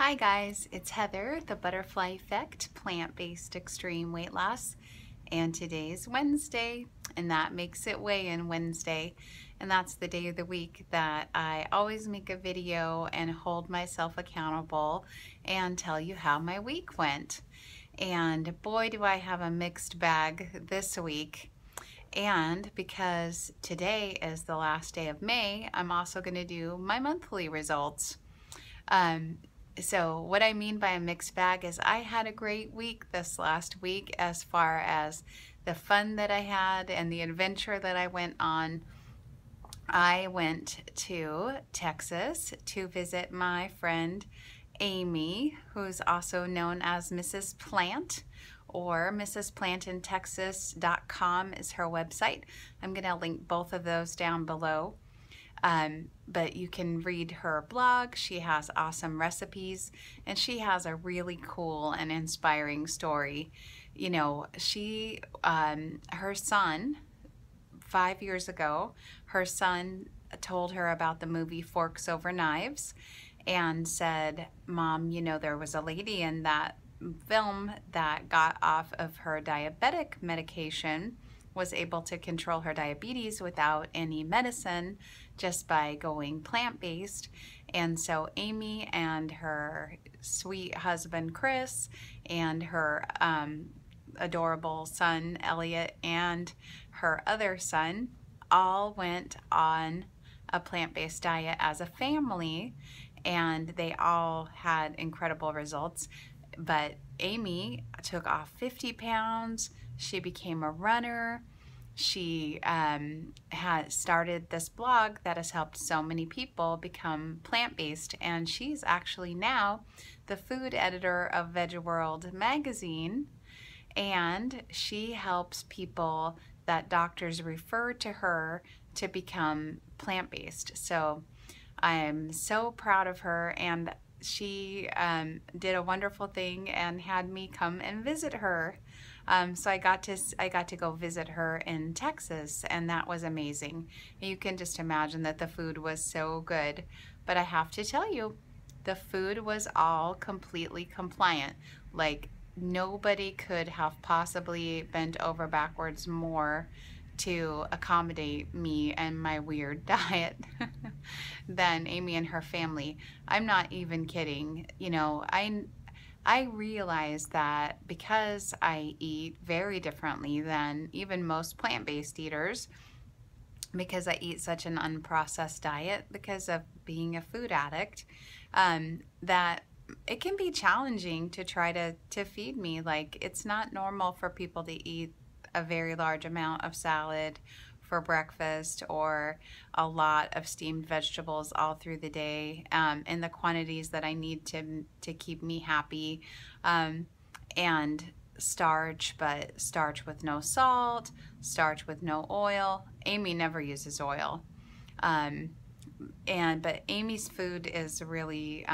Hi guys, it's Heather, the Butterfly Effect, plant-based extreme weight loss, and today's Wednesday, and that makes it weigh-in Wednesday, and that's the day of the week that I always make a video and hold myself accountable and tell you how my week went. And boy, do I have a mixed bag this week. And because today is the last day of May, I'm also going to do my monthly results. So what I mean by a mixed bag is I had a great week this last week as far as the fun that I had and the adventure that I went on. I went to Texas to visit my friend Amy, who's also known as Mrs. Plant, or mrsplantinTexas.com is her website. I'm going to link both of those down below. But you can read her blog. She has awesome recipes, and she has a really cool and inspiring story. You know, her son, 5 years ago, her son told her about the movie Forks Over Knives and said, "Mom, you know, there was a lady in that film that got off of her diabetic medication, was able to control her diabetes without any medicine just by going plant-based." And so Amy and her sweet husband Chris and her adorable son Elliot and her other son all went on a plant-based diet as a family, and they all had incredible results. But Amy took off 50 pounds. She became a runner. She had started this blog that has helped so many people become plant-based, and she's actually now the food editor of Veg World magazine, and she helps people that doctors refer to her to become plant-based. So I'm so proud of her, and she did a wonderful thing and had me come and visit her. So I got to go visit her in Texas, and that was amazing. You can just imagine that the food was so good. But I have to tell you, the food was all completely compliant. Like, nobody could have possibly bent over backwards more to accommodate me and my weird diet than Amy and her family. I'm not even kidding. You know, I realize that because I eat very differently than even most plant-based eaters, because I eat such an unprocessed diet because of being a food addict, that it can be challenging to try to feed me. Like, it's not normal for people to eat a very large amount of salad for breakfast or a lot of steamed vegetables all through the day in the quantities that I need to keep me happy, and starch, but starch with no salt, starch with no oil. Amy never uses oil. But Amy's food is really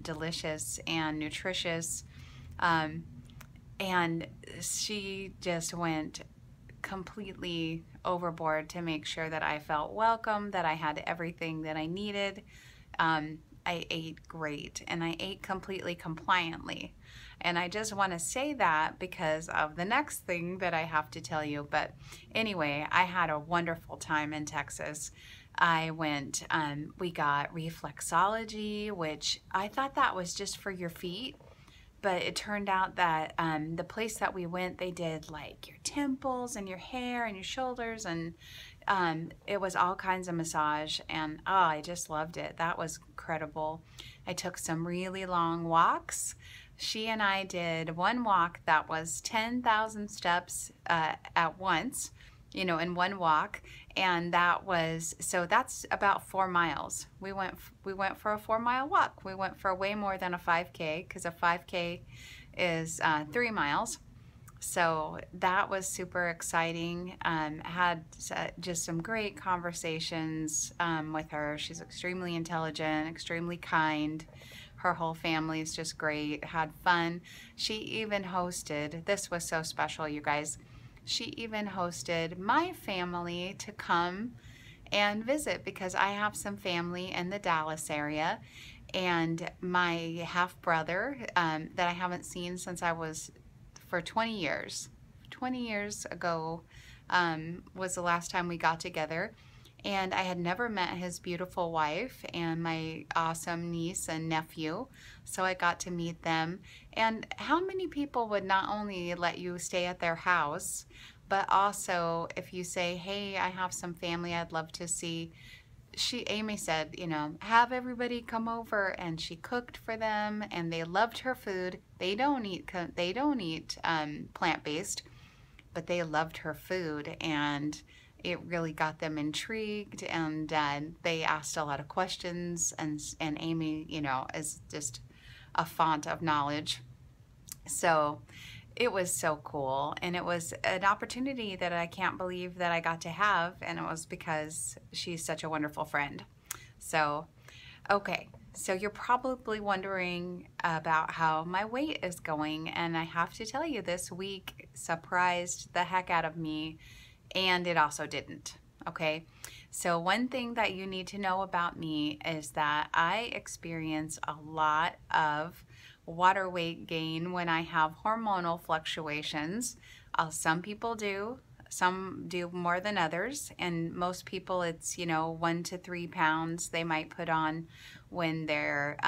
delicious and nutritious, and she just went completely overboard to make sure that I felt welcome, that I had everything that I needed. I ate great, and I ate completely compliantly. And I just want to say that because of the next thing that I have to tell you. But anyway, I had a wonderful time in Texas. I went, we got reflexology, which I thought that was just for your feet. But it turned out that the place that we went, they did like your temples and your hair and your shoulders, and it was all kinds of massage, and oh, I just loved it. That was incredible. I took some really long walks. She and I did one walk that was 10,000 steps at once, you know, in one walk, and that's about 4 miles. We went for a 4-mile walk. We went for way more than a 5K, because a 5K is 3 miles. So that was super exciting. Had just some great conversations with her. She's extremely intelligent, extremely kind. Her whole family is just great. Had fun. She even hosted, this was so special, you guys, she even hosted my family to come and visit, because I have some family in the Dallas area, And my half brother that I haven't seen since I was for 20 years. 20 years ago was the last time we got together. And I had never met his beautiful wife and my awesome niece and nephew. So I got to meet them. And how many people would not only let you stay at their house, but also if you say, hey, I have some family I'd love to see. Amy said, you know, have everybody come over, and she cooked for them, and they loved her food. They don't eat plant-based, but they loved her food, and it really got them intrigued, and they asked a lot of questions, and Amy, you know, is just a font of knowledge. So it was so cool, and it was an opportunity that I can't believe that I got to have, and it was because she's such a wonderful friend. So, okay, so you're probably wondering about how my weight is going, and I have to tell you, this week surprised the heck out of me, and it also didn't, okay? So one thing that you need to know about me is that I experience a lot of water weight gain when I have hormonal fluctuations. Some people do, some do more than others, and most people it's, you know, 1 to 3 pounds they might put on when they're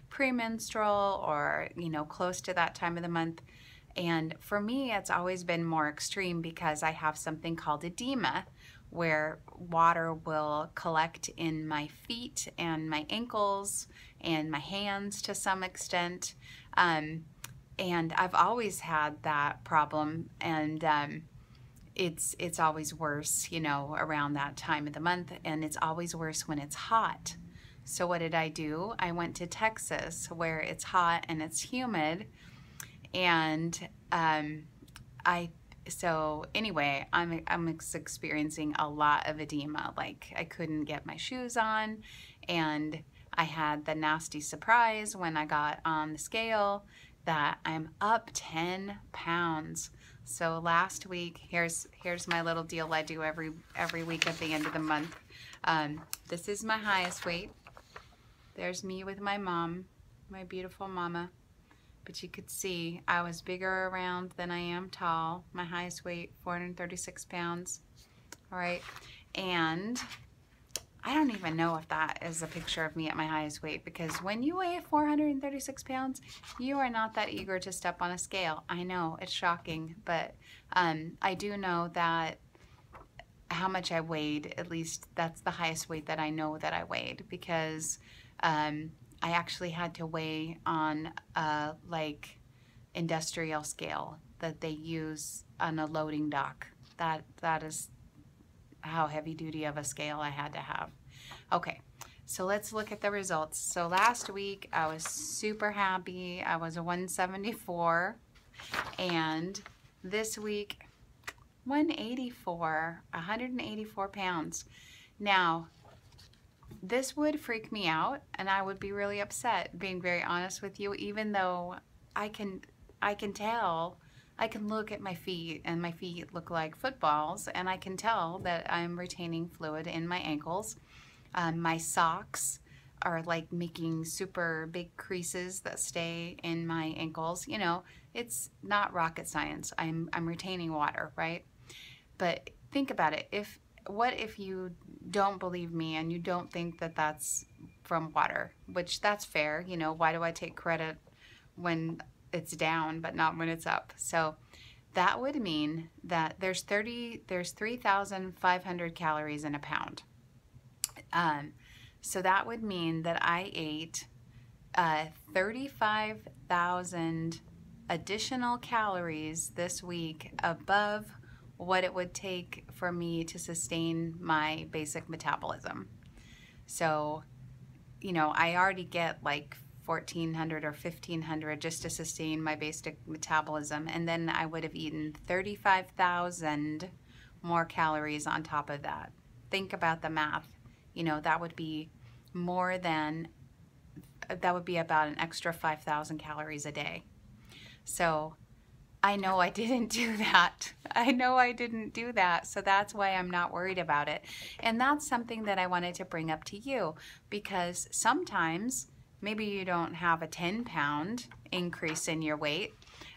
premenstrual or, you know, close to that time of the month. And for me, it's always been more extreme because I have something called edema, where water will collect in my feet and my ankles and my hands to some extent. And I've always had that problem, and it's always worse, you know, around that time of the month, and it's always worse when it's hot. So what did I do? I went to Texas, where it's hot and it's humid, and so anyway, I'm experiencing a lot of edema. Like, I couldn't get my shoes on, and I had the nasty surprise when I got on the scale that I'm up 10 pounds. So last week, here's my little deal I do every week at the end of the month. This is my highest weight. There's me with my mom, my beautiful mama. But you could see I was bigger around than I am tall. My highest weight, 436 pounds. All right, and I don't even know if that is a picture of me at my highest weight, because when you weigh 436 pounds, you are not that eager to step on a scale. I know, it's shocking, but I do know that how much I weighed, at least that's the highest weight that I know that I weighed, because I actually had to weigh on a like industrial scale that they use on a loading dock. That is how heavy duty of a scale I had to have. Okay, so let's look at the results. So last week I was super happy. I was a 174, and this week 184 pounds. Now, this would freak me out, and I would be really upset, being very honest with you, even though I can tell, I can look at my feet, and my feet look like footballs, and I can tell that I'm retaining fluid in my ankles. My socks are like making super big creases that stay in my ankles. You know, it's not rocket science. I'm retaining water, right? But think about it. What if you don't believe me and you don't think that that's from water, which that's fair. You know, why do I take credit when it's down but not when it's up? So that would mean that there's 3,500 calories in a pound. So that would mean that I ate 35,000 additional calories this week above what it would take for me to sustain my basic metabolism. So, you know, I already get like 1,400 or 1,500 just to sustain my basic metabolism, and then I would have eaten 35,000 more calories on top of that. Think about the math. You know, that would be more than, that would be about an extra 5,000 calories a day. So I know I didn't do that. I know I didn't do that. So that's why I'm not worried about it. And that's something that I wanted to bring up to you, because sometimes maybe you don't have a 10-pound increase in your weight,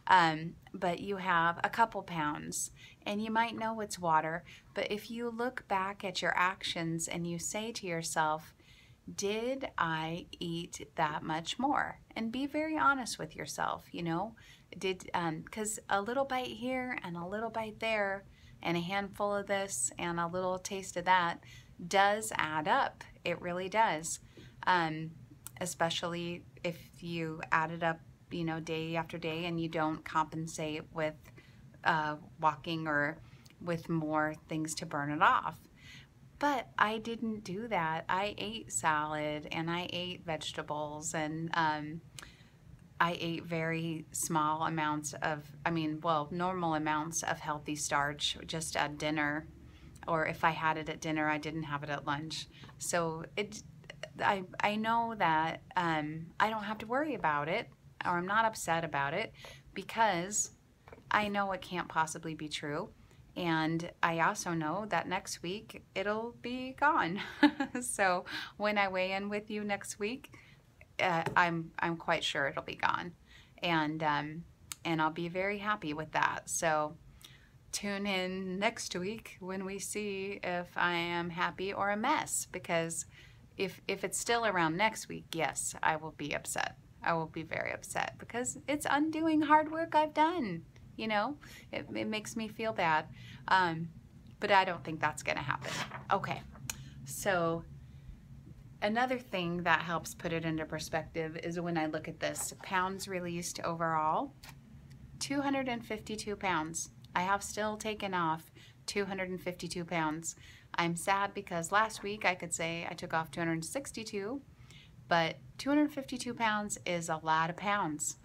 but you have a couple pounds, and you might know it's water, but if you look back at your actions and you say to yourself, did I eat that much more? And be very honest with yourself, you know, because a little bite here and a little bite there and a handful of this and a little taste of that does add up. It really does. Especially if you add it up, you know, day after day, and you don't compensate with walking or with more things to burn it off. But I didn't do that. I ate salad and I ate vegetables, and I ate very small amounts of, normal amounts of healthy starch just at dinner. Or if I had it at dinner, I didn't have it at lunch. So I know that I don't have to worry about it, or I'm not upset about it, because I know it can't possibly be true. And I also know that next week it'll be gone. So when I weigh in with you next week, I'm quite sure it'll be gone, and I'll be very happy with that. So tune in next week when we see if I am happy or a mess, because if it's still around next week, yes, I will be upset. I will be very upset, because it's undoing hard work I've done. You know, it makes me feel bad, but I don't think that's going to happen. Okay, so another thing that helps put it into perspective is when I look at this, pounds released overall, 252 pounds. I have still taken off 252 pounds. I'm sad because last week I could say I took off 262, but 252 pounds is a lot of pounds.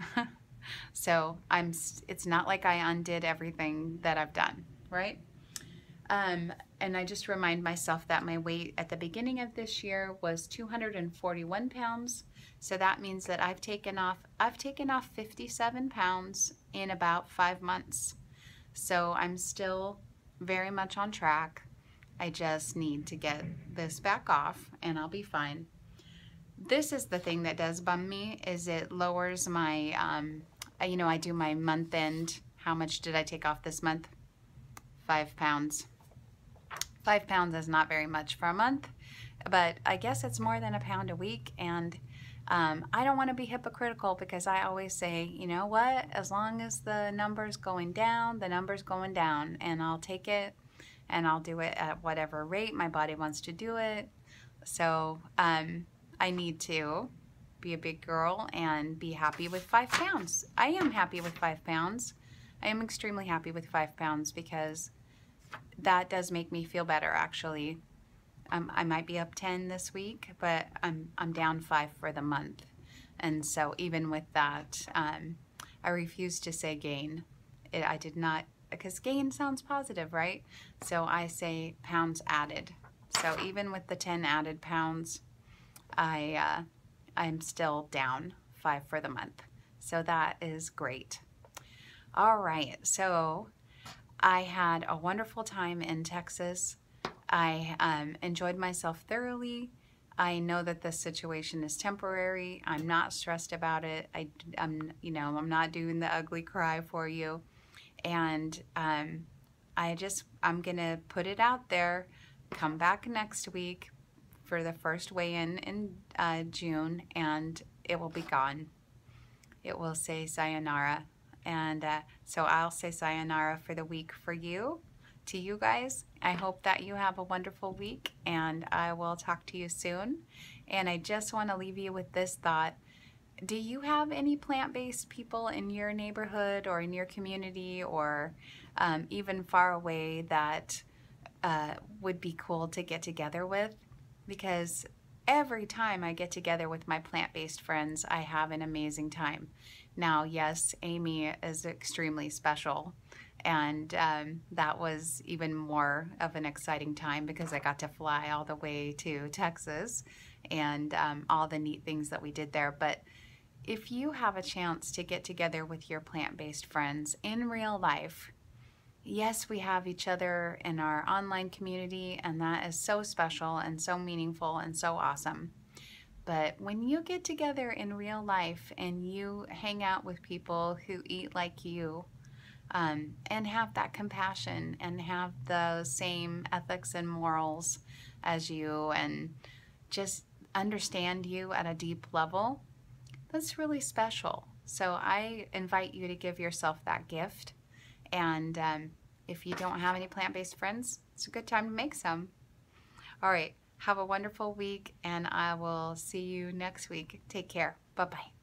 So it's not like I undid everything that I've done, right? And I just remind myself that my weight at the beginning of this year was 241 pounds. So that means that I've taken off 57 pounds in about 5 months. So I'm still very much on track. I just need to get this back off and I'll be fine. This is the thing that does bum me, is it lowers my, I do my month end. How much did I take off this month? 5 pounds. 5 pounds is not very much for a month, but I guess it's more than a pound a week. And I don't want to be hypocritical, because I always say, you know what, as long as the number's going down, the number's going down, and I'll take it, and I'll do it at whatever rate my body wants to do it. So I need to be a big girl and be happy with 5 pounds. I am happy with 5 pounds. I am extremely happy with 5 pounds, because that does make me feel better, actually. I might be up 10 this week, but I'm down 5 for the month. And so even with that, I refuse to say gain. I did not, because gain sounds positive, right? So I say pounds added. So even with the 10 added pounds, I'm still down 5 for the month. So that is great. All right, so I had a wonderful time in Texas. I enjoyed myself thoroughly. I know that this situation is temporary. I'm not stressed about it. I'm not doing the ugly cry for you. And I'm gonna put it out there. Come back next week for the first weigh-in June, and it will be gone. It will say sayonara. And so I'll say sayonara for the week for you, to you guys. I hope that you have a wonderful week, and I will talk to you soon. And I just want to leave you with this thought. Do you have any plant-based people in your neighborhood or in your community, or even far away, that would be cool to get together with? Because every time I get together with my plant-based friends, I have an amazing time. Now, yes, Amy is extremely special, and that was even more of an exciting time, because I got to fly all the way to Texas, and all the neat things that we did there. But if you have a chance to get together with your plant-based friends in real life, yes, we have each other in our online community, and that is so special and so meaningful and so awesome. But when you get together in real life and you hang out with people who eat like you, and have that compassion and have the same ethics and morals as you, and just understand you at a deep level, that's really special. So I invite you to give yourself that gift. And if you don't have any plant-based friends, it's a good time to make some. All right. Have a wonderful week, and I will see you next week. Take care. Bye-bye.